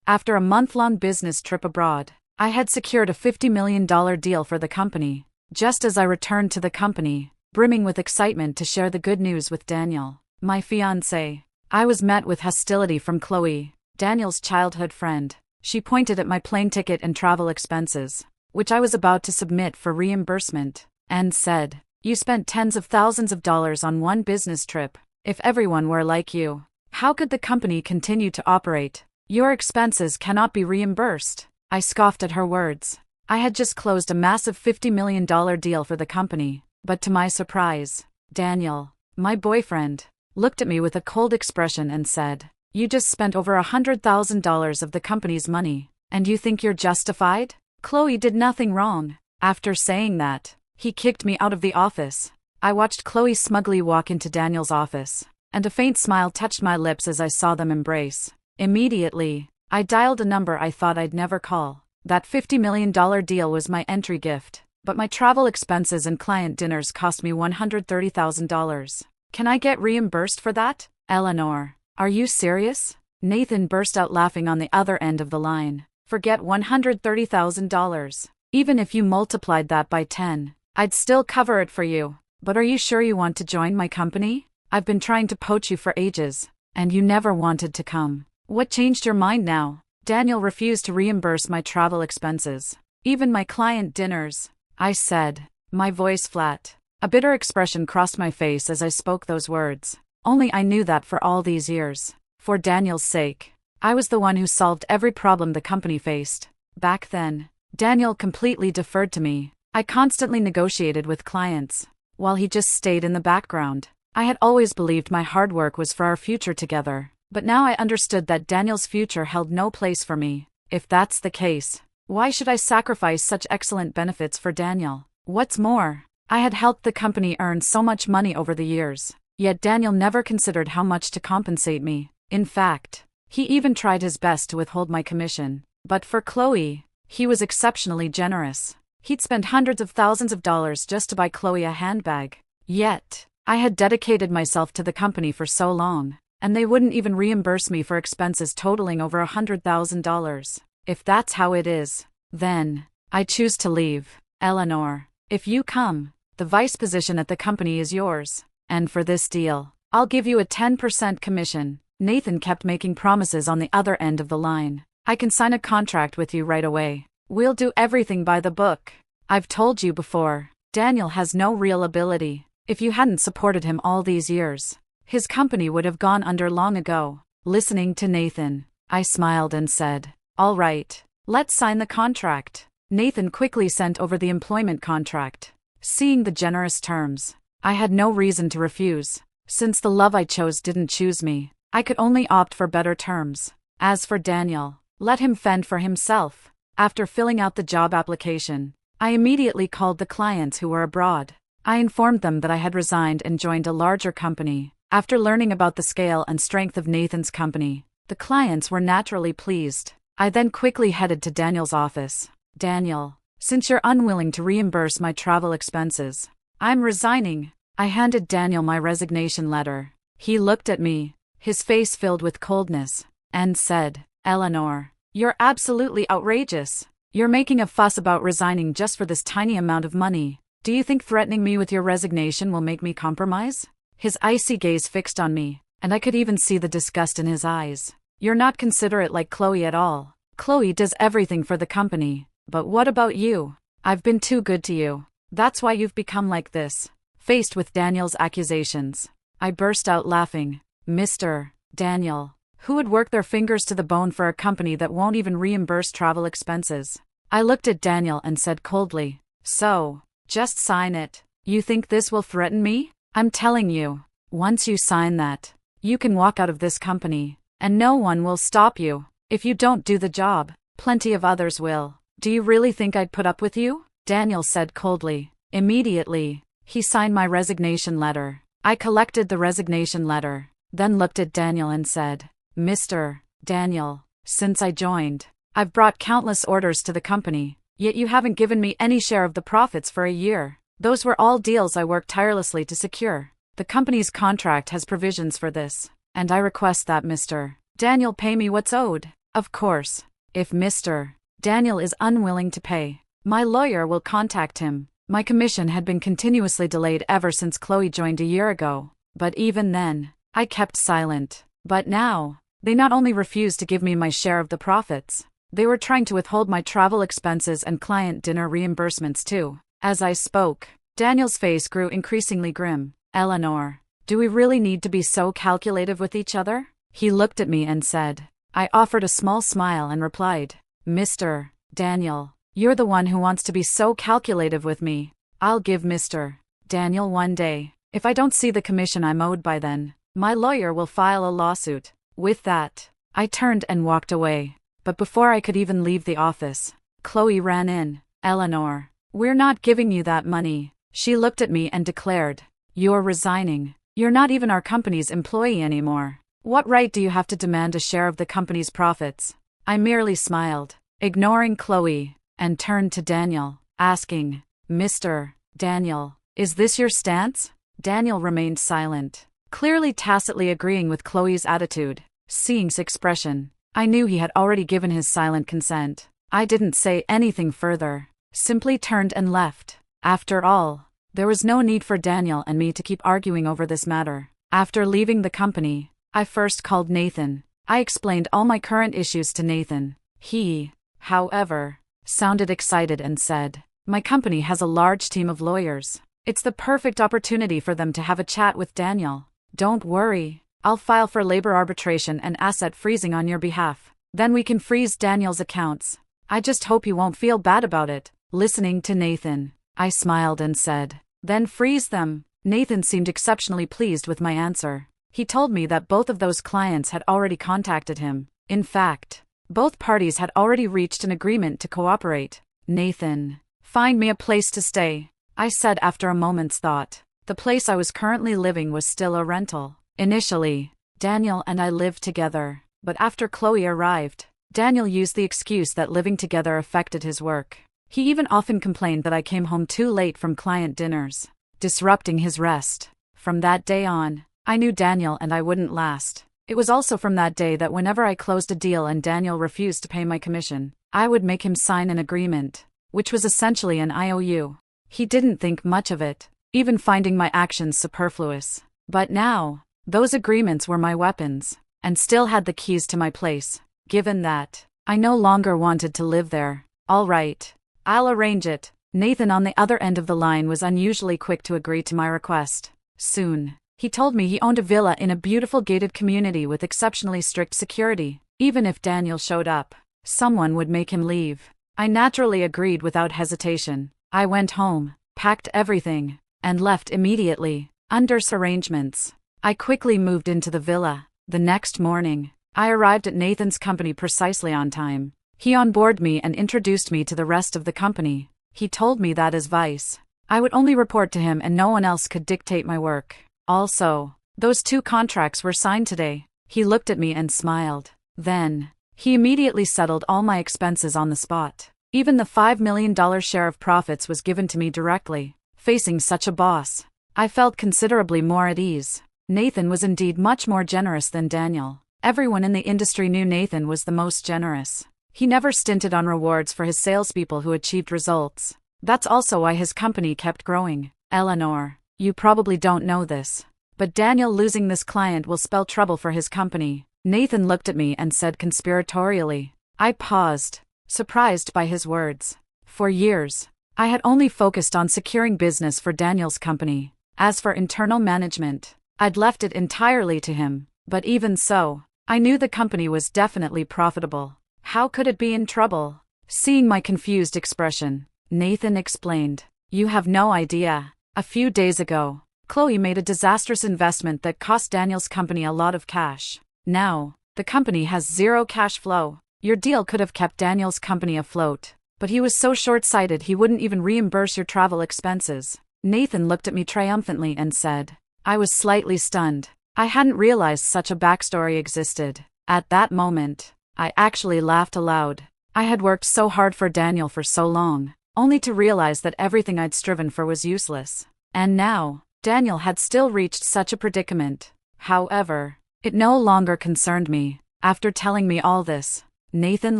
After a month-long business trip abroad, I had secured a $50 million deal for the company. Just as I returned to the company, brimming with excitement to share the good news with Daniel, my fiancé, I was met with hostility from Chloe, Daniel's childhood friend. She pointed at my plane ticket and travel expenses, which I was about to submit for reimbursement, and said, "You spent tens of thousands of dollars on one business trip. If everyone were like you, how could the company continue to operate? Your expenses cannot be reimbursed." I scoffed at her words. I had just closed a massive $50 million deal for the company, but to my surprise, Daniel, my boyfriend, looked at me with a cold expression and said, "You just spent over $100,000 of the company's money, and you think you're justified? Chloe did nothing wrong." After saying that, he kicked me out of the office. I watched Chloe smugly walk into Daniel's office, and a faint smile touched my lips as I saw them embrace. Immediately, I dialed a number I thought I'd never call. That $50 million deal was my entry gift, but my travel expenses and client dinners cost me $130,000. Can I get reimbursed for that? Eleanor, are you serious? Nathan burst out laughing on the other end of the line. Forget $130,000. Even if you multiplied that by 10, I'd still cover it for you. But are you sure you want to join my company? I've been trying to poach you for ages, and you never wanted to come. What changed your mind now? Daniel refused to reimburse my travel expenses, even my client dinners, I said, my voice flat. A bitter expression crossed my face as I spoke those words. Only I knew that for all these years, for Daniel's sake, I was the one who solved every problem the company faced. Back then, Daniel completely deferred to me. I constantly negotiated with clients, while he just stayed in the background. I had always believed my hard work was for our future together, but now I understood that Daniel's future held no place for me. If that's the case, why should I sacrifice such excellent benefits for Daniel? What's more, I had helped the company earn so much money over the years, yet Daniel never considered how much to compensate me. In fact, he even tried his best to withhold my commission. But for Chloe, he was exceptionally generous. He'd spend hundreds of thousands of dollars just to buy Chloe a handbag. Yet, I had dedicated myself to the company for so long, and they wouldn't even reimburse me for expenses totaling over $100,000. If that's how it is, then I choose to leave. Eleanor, if you come, the vice position at the company is yours, and for this deal, I'll give you a 10% commission. Nathan kept making promises on the other end of the line. I can sign a contract with you right away. We'll do everything by the book. I've told you before, Daniel has no real ability. If you hadn't supported him all these years, his company would have gone under long ago. Listening to Nathan, I smiled and said, "All right, let's sign the contract." Nathan quickly sent over the employment contract. Seeing the generous terms, I had no reason to refuse. Since the love I chose didn't choose me, I could only opt for better terms. As for Daniel, let him fend for himself. After filling out the job application, I immediately called the clients who were abroad. I informed them that I had resigned and joined a larger company. After learning about the scale and strength of Nathan's company, the clients were naturally pleased. I then quickly headed to Daniel's office. "Daniel, since you're unwilling to reimburse my travel expenses, I'm resigning." I handed Daniel my resignation letter. He looked at me, his face filled with coldness, and said, "Eleanor, you're absolutely outrageous. You're making a fuss about resigning just for this tiny amount of money. Do you think threatening me with your resignation will make me compromise?" His icy gaze fixed on me, and I could even see the disgust in his eyes. "You're not considerate like Chloe at all. Chloe does everything for the company. But what about you? I've been too good to you. That's why you've become like this." Faced with Daniel's accusations, I burst out laughing. "Mr. Daniel, who would work their fingers to the bone for a company that won't even reimburse travel expenses?" I looked at Daniel and said coldly, "So, just sign it. You think this will threaten me? I'm telling you, once you sign that, you can walk out of this company, and no one will stop you. If you don't do the job, plenty of others will. Do you really think I'd put up with you?" Daniel said coldly. Immediately, he signed my resignation letter. I collected the resignation letter, then looked at Daniel and said, "Mr. Daniel, since I joined, I've brought countless orders to the company, yet you haven't given me any share of the profits for a year. Those were all deals I worked tirelessly to secure. The company's contract has provisions for this, and I request that Mr. Daniel pay me what's owed." Of course. If Mr. Daniel is unwilling to pay, my lawyer will contact him. My commission had been continuously delayed ever since Chloe joined a year ago, but even then, I kept silent. But now, they not only refused to give me my share of the profits, they were trying to withhold my travel expenses and client dinner reimbursements too. As I spoke, Daniel's face grew increasingly grim. Eleanor, do we really need to be so calculative with each other? He looked at me and said. I offered a small smile and replied, Mr. Daniel, you're the one who wants to be so calculative with me. I'll give Mr. Daniel one day. If I don't see the commission I'm owed by then, my lawyer will file a lawsuit. With that, I turned and walked away. But before I could even leave the office, Chloe ran in. Eleanor, we're not giving you that money. She looked at me and declared, you're resigning. You're not even our company's employee anymore. What right do you have to demand a share of the company's profits? I merely smiled, ignoring Chloe, and turned to Daniel, asking, Mr. Daniel, is this your stance? Daniel remained silent, clearly tacitly agreeing with Chloe's attitude. Seeing his expression, I knew he had already given his silent consent. I didn't say anything further, simply turned and left. After all, there was no need for Daniel and me to keep arguing over this matter. After leaving the company, I first called Nathan. I explained all my current issues to Nathan. He, however, sounded excited and said, my company has a large team of lawyers. It's the perfect opportunity for them to have a chat with Daniel. Don't worry, I'll file for labor arbitration and asset freezing on your behalf. Then we can freeze Daniel's accounts. I just hope you won't feel bad about it. Listening to Nathan, I smiled and said, then freeze them. Nathan seemed exceptionally pleased with my answer. He told me that both of those clients had already contacted him. In fact, both parties had already reached an agreement to cooperate. Nathan, find me a place to stay, I said after a moment's thought. The place I was currently living was still a rental. Initially, Daniel and I lived together, but after Chloe arrived, Daniel used the excuse that living together affected his work. He even often complained that I came home too late from client dinners, disrupting his rest. From that day on, I knew Daniel and I wouldn't last. It was also from that day that whenever I closed a deal and Daniel refused to pay my commission, I would make him sign an agreement, which was essentially an IOU. He didn't think much of it, even finding my actions superfluous. But now, those agreements were my weapons, and still had the keys to my place. Given that, I no longer wanted to live there. All right, I'll arrange it. Nathan on the other end of the line was unusually quick to agree to my request. Soon, he told me he owned a villa in a beautiful gated community with exceptionally strict security. Even if Daniel showed up, someone would make him leave. I naturally agreed without hesitation. I went home, packed everything, and left immediately. Under arrangements, I quickly moved into the villa. The next morning, I arrived at Nathan's company precisely on time. He onboarded me and introduced me to the rest of the company. He told me that as vice, I would only report to him and no one else could dictate my work. Also, those 2 contracts were signed today. He looked at me and smiled. Then, he immediately settled all my expenses on the spot. Even the $5 million share of profits was given to me directly. Facing such a boss, I felt considerably more at ease. Nathan was indeed much more generous than Daniel. Everyone in the industry knew Nathan was the most generous. He never stinted on rewards for his salespeople who achieved results. That's also why his company kept growing. Eleanor, you probably don't know this, but Daniel losing this client will spell trouble for his company. Nathan looked at me and said conspiratorially. I paused, surprised by his words. For years, I had only focused on securing business for Daniel's company. As for internal management, I'd left it entirely to him. But even so, I knew the company was definitely profitable. How could it be in trouble? Seeing my confused expression, Nathan explained. You have no idea. A few days ago, Chloe made a disastrous investment that cost Daniel's company a lot of cash. Now, the company has zero cash flow. Your deal could have kept Daniel's company afloat, but he was so short-sighted he wouldn't even reimburse your travel expenses. Nathan looked at me triumphantly and said. I was slightly stunned. I hadn't realized such a backstory existed. At that moment, I actually laughed aloud. I had worked so hard for Daniel for so long, only to realize that everything I'd striven for was useless. And now, Daniel had still reached such a predicament. However, it no longer concerned me. After telling me all this, Nathan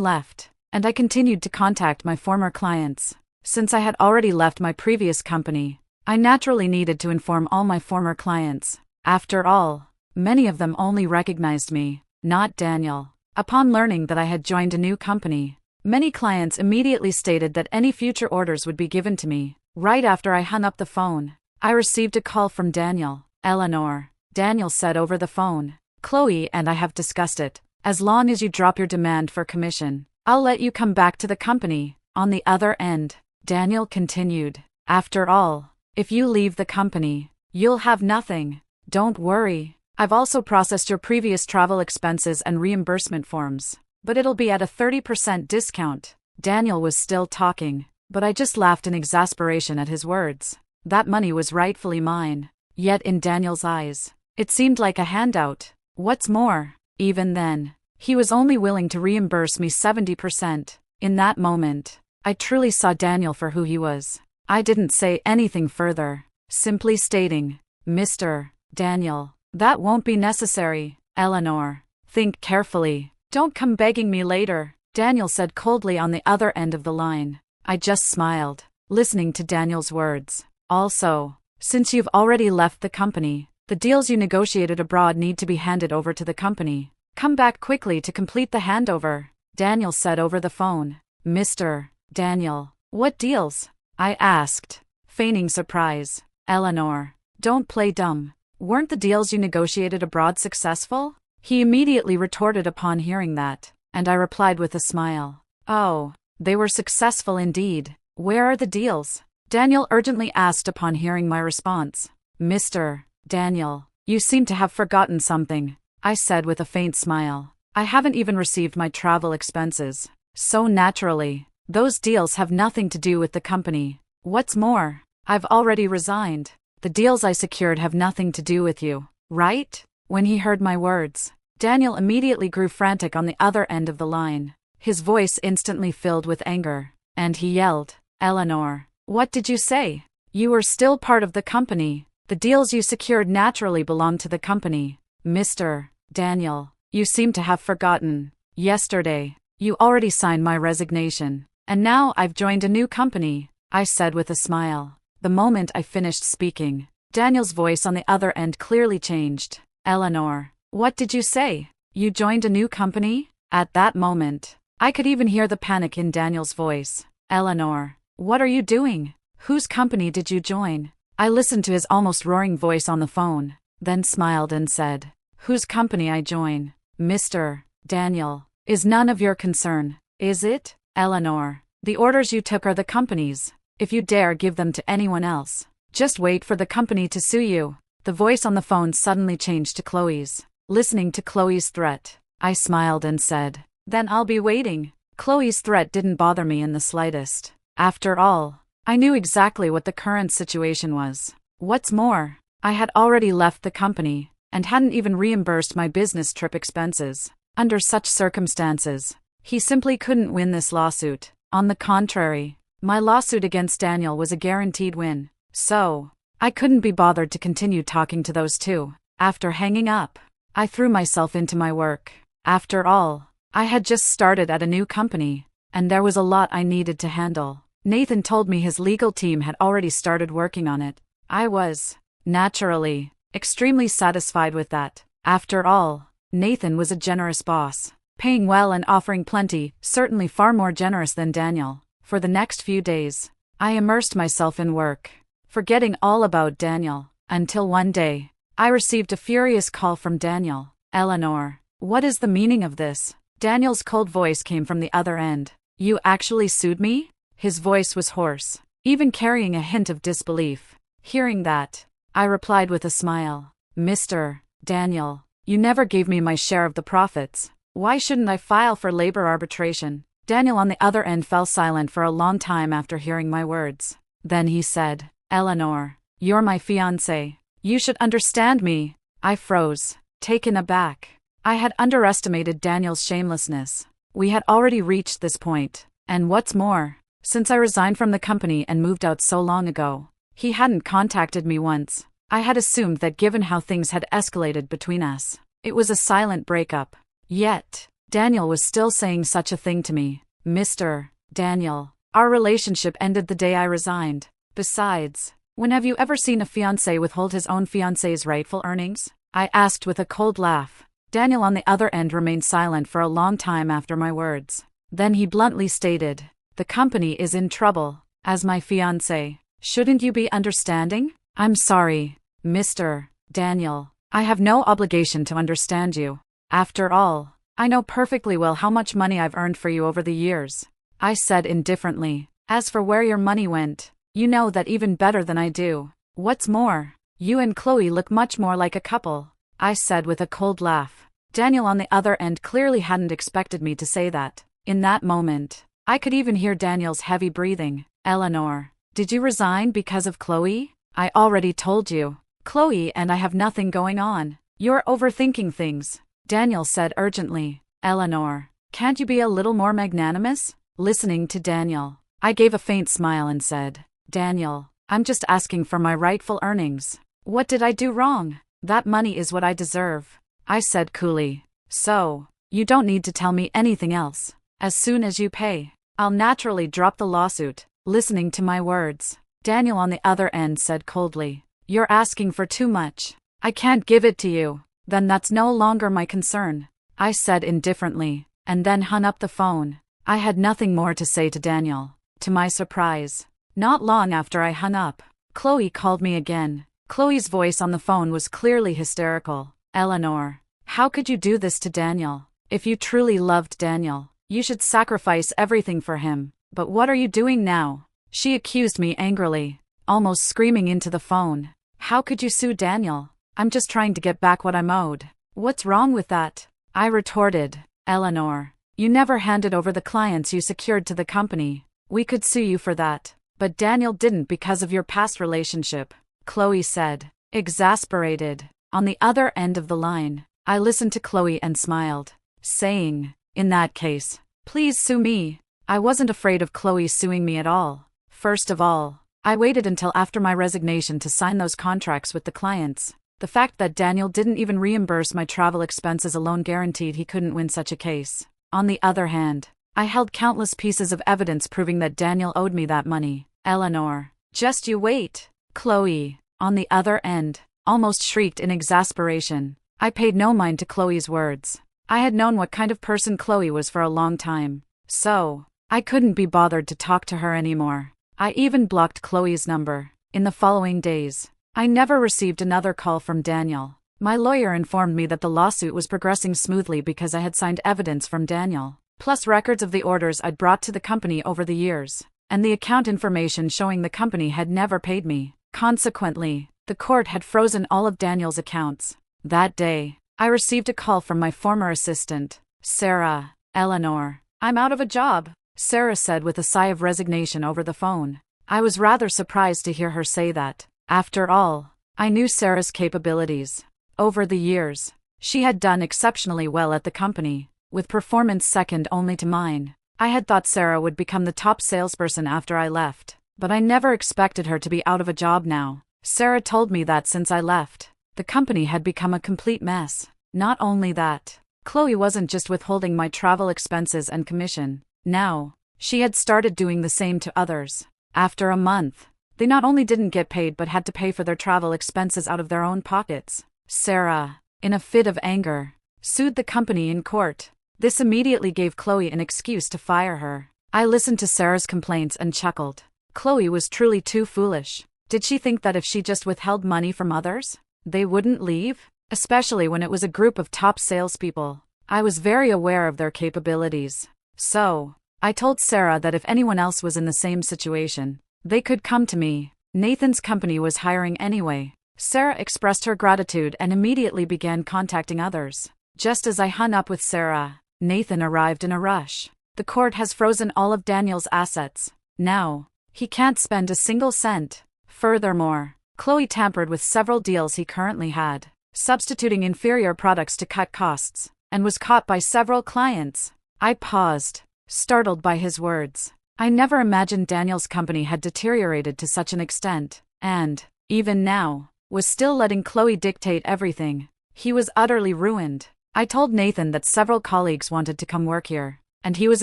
left, and I continued to contact my former clients. Since I had already left my previous company, I naturally needed to inform all my former clients. After all, many of them only recognized me, not Daniel. Upon learning that I had joined a new company, many clients immediately stated that any future orders would be given to me. Right after I hung up the phone, I received a call from Daniel. "Eleanor," Daniel said over the phone, "Chloe and I have discussed it. As long as you drop your demand for commission, I'll let you come back to the company." On the other end, Daniel continued, "After all, if you leave the company, you'll have nothing. Don't worry. I've also processed your previous travel expenses and reimbursement forms, but it'll be at a 30% discount." Daniel was still talking, but I just laughed in exasperation at his words. That money was rightfully mine, yet in Daniel's eyes, it seemed like a handout. What's more, even then, he was only willing to reimburse me 70%. In that moment, I truly saw Daniel for who he was. I didn't say anything further, simply stating, "Mr. Daniel, that won't be necessary. Eleanor, think carefully. Don't come begging me later," Daniel said coldly on the other end of the line. I just smiled, listening to Daniel's words. "Also, since you've already left the company, the deals you negotiated abroad need to be handed over to the company. Come back quickly to complete the handover," Daniel said over the phone. "Mr. Daniel, what deals?" I asked, feigning surprise. "Eleanor, don't play dumb. Weren't the deals you negotiated abroad successful?" He immediately retorted upon hearing that, and I replied with a smile. "Oh, they were successful indeed. Where are the deals?" Daniel urgently asked upon hearing my response. "Mr. Daniel, you seem to have forgotten something," I said with a faint smile. "I haven't even received my travel expenses. So naturally, those deals have nothing to do with the company. What's more, I've already resigned. The deals I secured have nothing to do with you, right?" When he heard my words, Daniel immediately grew frantic on the other end of the line. His voice instantly filled with anger, and he yelled, "Eleanor, what did you say? You were still part of the company. The deals you secured naturally belong to the company. Mr. Daniel, you seem to have forgotten. Yesterday, you already signed my resignation, and now I've joined a new company," I said with a smile. The moment I finished speaking, Daniel's voice on the other end clearly changed. "Eleanor, what did you say? You joined a new company?" At that moment, I could even hear the panic in Daniel's voice. "Eleanor, what are you doing? Whose company did you join?" I listened to his almost roaring voice on the phone, then smiled and said, "Whose company I join, Mr. Daniel, is none of your concern, is it? Eleanor, the orders you took are the company's. If you dare give them to anyone else, just wait for the company to sue you." The voice on the phone suddenly changed to Chloe's. Listening to Chloe's threat, I smiled and said, "Then I'll be waiting." Chloe's threat didn't bother me in the slightest. After all, I knew exactly what the current situation was. What's more, I had already left the company, and hadn't even reimbursed my business trip expenses. Under such circumstances, he simply couldn't win this lawsuit. On the contrary, my lawsuit against Daniel was a guaranteed win. So, I couldn't be bothered to continue talking to those two. After hanging up, I threw myself into my work. After all, I had just started at a new company, and there was a lot I needed to handle. Nathan told me his legal team had already started working on it. I was, naturally, extremely satisfied with that. After all, Nathan was a generous boss, paying well and offering plenty, certainly far more generous than Daniel. For the next few days, I immersed myself in work, forgetting all about Daniel, until one day, I received a furious call from Daniel. "Eleanor, what is the meaning of this?" Daniel's cold voice came from the other end. "You actually sued me?" His voice was hoarse, even carrying a hint of disbelief. Hearing that, I replied with a smile, "Mr. Daniel, you never gave me my share of the profits. Why shouldn't I file for labor arbitration?" Daniel on the other end fell silent for a long time after hearing my words. Then he said, "Eleanor, you're my fiancé. You should understand me." I froze, taken aback. I had underestimated Daniel's shamelessness. We had already reached this point, and what's more, since I resigned from the company and moved out so long ago, he hadn't contacted me once. I had assumed that given how things had escalated between us, it was a silent breakup. Yet, Daniel was still saying such a thing to me. Mr. Daniel, our relationship ended the day I resigned. Besides, when have you ever seen a fiancé withhold his own fiancé's rightful earnings? I asked with a cold laugh. Daniel on the other end remained silent for a long time after my words. Then he bluntly stated, "The company is in trouble. As my fiancé, shouldn't you be understanding?" "I'm sorry, Mr. Daniel. I have no obligation to understand you. After all, I know perfectly well how much money I've earned for you over the years," I said indifferently. "As for where your money went, you know that even better than I do. What's more, you and Chloe look much more like a couple," I said with a cold laugh. Daniel on the other end clearly hadn't expected me to say that. In that moment, I could even hear Daniel's heavy breathing. "Eleanor, did you resign because of Chloe?" "I already told you. Chloe and I have nothing going on. You're overthinking things," Daniel said urgently. "Eleanor, can't you be a little more magnanimous?" Listening to Daniel, I gave a faint smile and said, "Daniel, I'm just asking for my rightful earnings. What did I do wrong? That money is what I deserve," I said coolly. "So, you don't need to tell me anything else. As soon as you pay, I'll naturally drop the lawsuit." Listening to my words, Daniel on the other end said coldly, "You're asking for too much. I can't give it to you." "Then that's no longer my concern," I said indifferently, and then hung up the phone. I had nothing more to say to Daniel. To my surprise, not long after I hung up, Chloe called me again. Chloe's voice on the phone was clearly hysterical. "Eleanor, how could you do this to Daniel? If you truly loved Daniel, you should sacrifice everything for him. But what are you doing now?" she accused me angrily, almost screaming into the phone. "How could you sue Daniel? I'm just trying to get back what I'm owed." "What's wrong with that?" I retorted. "Eleanor, you never handed over the clients you secured to the company. We could sue you for that. But Daniel didn't because of your past relationship," Chloe said, exasperated. On the other end of the line, I listened to Chloe and smiled, saying, "In that case, please sue me." I wasn't afraid of Chloe suing me at all. First of all, I waited until after my resignation to sign those contracts with the clients. The fact that Daniel didn't even reimburse my travel expenses alone guaranteed he couldn't win such a case. On the other hand, I held countless pieces of evidence proving that Daniel owed me that money. "Eleanor, just you wait," Chloe, on the other end, almost shrieked in exasperation. I paid no mind to Chloe's words. I had known what kind of person Chloe was for a long time, so I couldn't be bothered to talk to her anymore. I even blocked Chloe's number. In the following days, I never received another call from Daniel. My lawyer informed me that the lawsuit was progressing smoothly because I had signed evidence from Daniel, plus records of the orders I'd brought to the company over the years, and the account information showing the company had never paid me. Consequently, the court had frozen all of Daniel's accounts. That day, I received a call from my former assistant, Sarah. "Eleanor, I'm out of a job," Sarah said with a sigh of resignation over the phone. I was rather surprised to hear her say that. After all, I knew Sarah's capabilities. Over the years, she had done exceptionally well at the company, with performance second only to mine. I had thought Sarah would become the top salesperson after I left, but I never expected her to be out of a job now. Sarah told me that since I left, the company had become a complete mess. Not only that, Chloe wasn't just withholding my travel expenses and commission. Now, she had started doing the same to others. After a month, they not only didn't get paid but had to pay for their travel expenses out of their own pockets. Sarah, in a fit of anger, sued the company in court. This immediately gave Chloe an excuse to fire her. I listened to Sarah's complaints and chuckled. Chloe was truly too foolish. Did she think that if she just withheld money from others, they wouldn't leave? Especially when it was a group of top salespeople. I was very aware of their capabilities. So, I told Sarah that if anyone else was in the same situation, they could come to me. Nathan's company was hiring anyway. Sarah expressed her gratitude and immediately began contacting others. Just as I hung up with Sarah, Nathan arrived in a rush. "The court has frozen all of Daniel's assets. Now, he can't spend a single cent." Furthermore, Chloe tampered with several deals he currently had, substituting inferior products to cut costs, and was caught by several clients. I paused, startled by his words. I never imagined Daniel's company had deteriorated to such an extent, and, even now, was still letting Chloe dictate everything. He was utterly ruined. I told Nathan that several colleagues wanted to come work here, and he was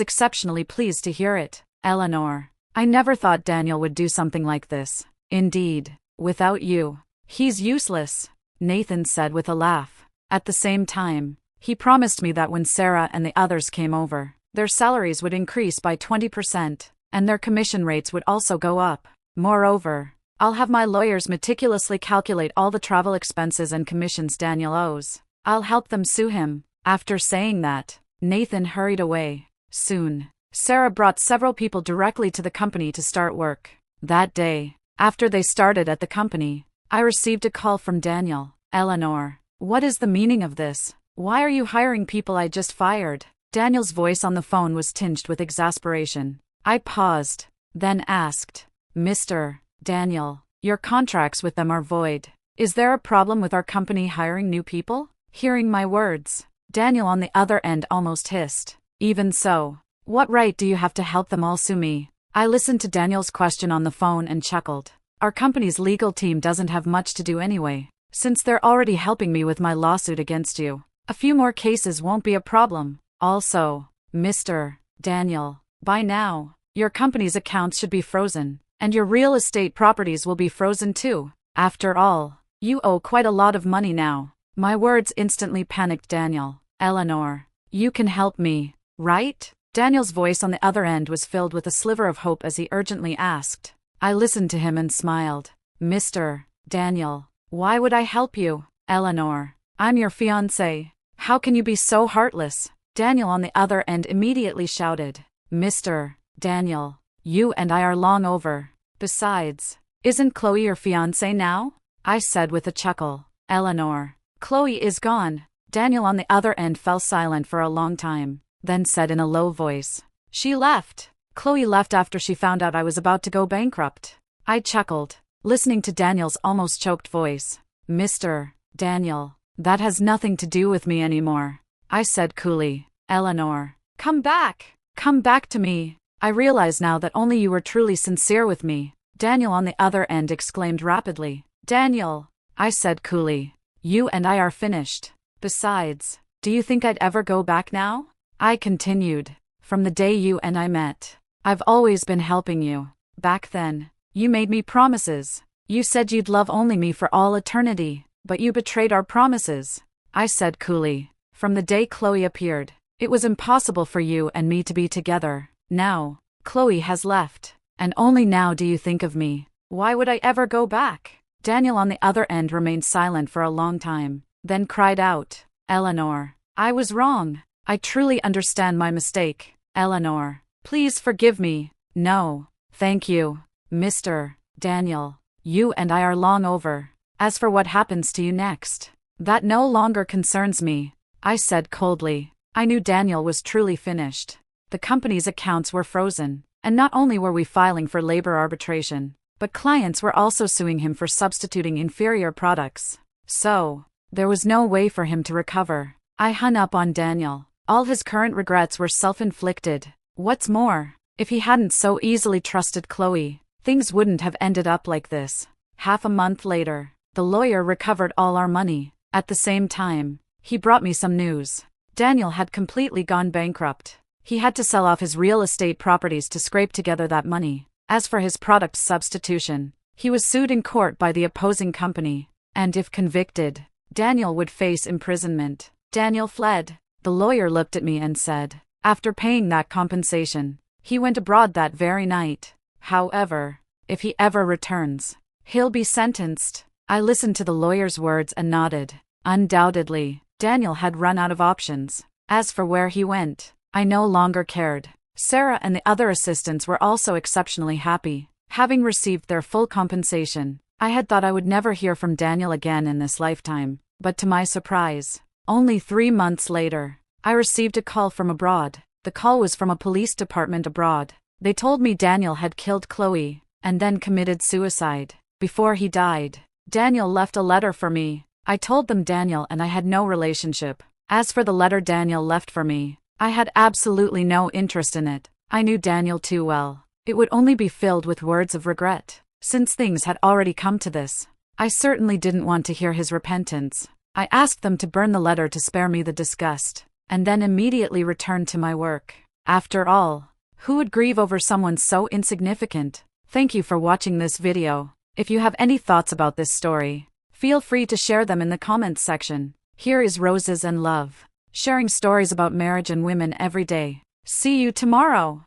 exceptionally pleased to hear it. Eleanor, I never thought Daniel would do something like this. Indeed, without you, he's useless, Nathan said with a laugh. At the same time, he promised me that when Sarah and the others came over, their salaries would increase by 20%, and their commission rates would also go up. Moreover, I'll have my lawyers meticulously calculate all the travel expenses and commissions Daniel owes. I'll help them sue him. After saying that, Nathan hurried away. Soon, Sarah brought several people directly to the company to start work. That day, after they started at the company, I received a call from Daniel. Eleanor, what is the meaning of this? Why are you hiring people I just fired? Daniel's voice on the phone was tinged with exasperation. I paused, then asked, Mr. Daniel, your contracts with them are void. Is there a problem with our company hiring new people? Hearing my words, Daniel on the other end almost hissed. Even so, what right do you have to help them all sue me? I listened to Daniel's question on the phone and chuckled. Our company's legal team doesn't have much to do anyway, since they're already helping me with my lawsuit against you. A few more cases won't be a problem. Also, Mr. Daniel, by now, your company's accounts should be frozen, and your real estate properties will be frozen too. After all, you owe quite a lot of money now. My words instantly panicked Daniel. Eleanor, you can help me, right? Daniel's voice on the other end was filled with a sliver of hope as he urgently asked. I listened to him and smiled. Mr. Daniel, why would I help you? Eleanor, I'm your fiancé. How can you be so heartless? Daniel on the other end immediately shouted. Mr. Daniel, you and I are long over. Besides, isn't Chloe your fiancé now? I said with a chuckle. Eleanor, Chloe is gone. Daniel on the other end fell silent for a long time, then said in a low voice. She left. Chloe left after she found out I was about to go bankrupt. I chuckled, listening to Daniel's almost choked voice. Mr. Daniel, that has nothing to do with me anymore. I said coolly. Eleanor, come back. Come back to me. I realize now that only you were truly sincere with me. Daniel on the other end exclaimed rapidly. Daniel, I said coolly. You and I are finished. Besides, do you think I'd ever go back now? I continued. From the day you and I met, I've always been helping you. Back then, you made me promises. You said you'd love only me for all eternity, but you betrayed our promises. I said coolly. From the day Chloe appeared, it was impossible for you and me to be together. Now, Chloe has left, and only now do you think of me. Why would I ever go back? Daniel on the other end remained silent for a long time, then cried out, Eleanor, I was wrong. I truly understand my mistake. Eleanor, please forgive me. No, thank you, Mr. Daniel. You and I are long over. As for what happens to you next, that no longer concerns me, I said coldly. I knew Daniel was truly finished. The company's accounts were frozen, and not only were we filing for labor arbitration, but clients were also suing him for substituting inferior products. So, there was no way for him to recover. I hung up on Daniel. All his current regrets were self-inflicted. What's more, if he hadn't so easily trusted Chloe, things wouldn't have ended up like this. Half a month later, the lawyer recovered all our money. At the same time, he brought me some news. Daniel had completely gone bankrupt. He had to sell off his real estate properties to scrape together that money. As for his product substitution, he was sued in court by the opposing company, and if convicted, Daniel would face imprisonment. Daniel fled. The lawyer looked at me and said, after paying that compensation, he went abroad that very night. However, if he ever returns, he'll be sentenced. I listened to the lawyer's words and nodded. Undoubtedly, Daniel had run out of options. As for where he went, I no longer cared. Sarah and the other assistants were also exceptionally happy, having received their full compensation. I had thought I would never hear from Daniel again in this lifetime, but to my surprise, only 3 months later, I received a call from abroad. The call was from a police department abroad. They told me Daniel had killed Chloe, and then committed suicide. Before he died, Daniel left a letter for me. I told them Daniel and I had no relationship. As for the letter Daniel left for me, I had absolutely no interest in it. I knew Daniel too well. It would only be filled with words of regret. Since things had already come to this, I certainly didn't want to hear his repentance. I asked them to burn the letter to spare me the disgust, and then immediately returned to my work. After all, who would grieve over someone so insignificant? Thank you for watching this video. If you have any thoughts about this story, feel free to share them in the comments section. Here is Roses and Love, sharing stories about marriage and women every day. See you tomorrow.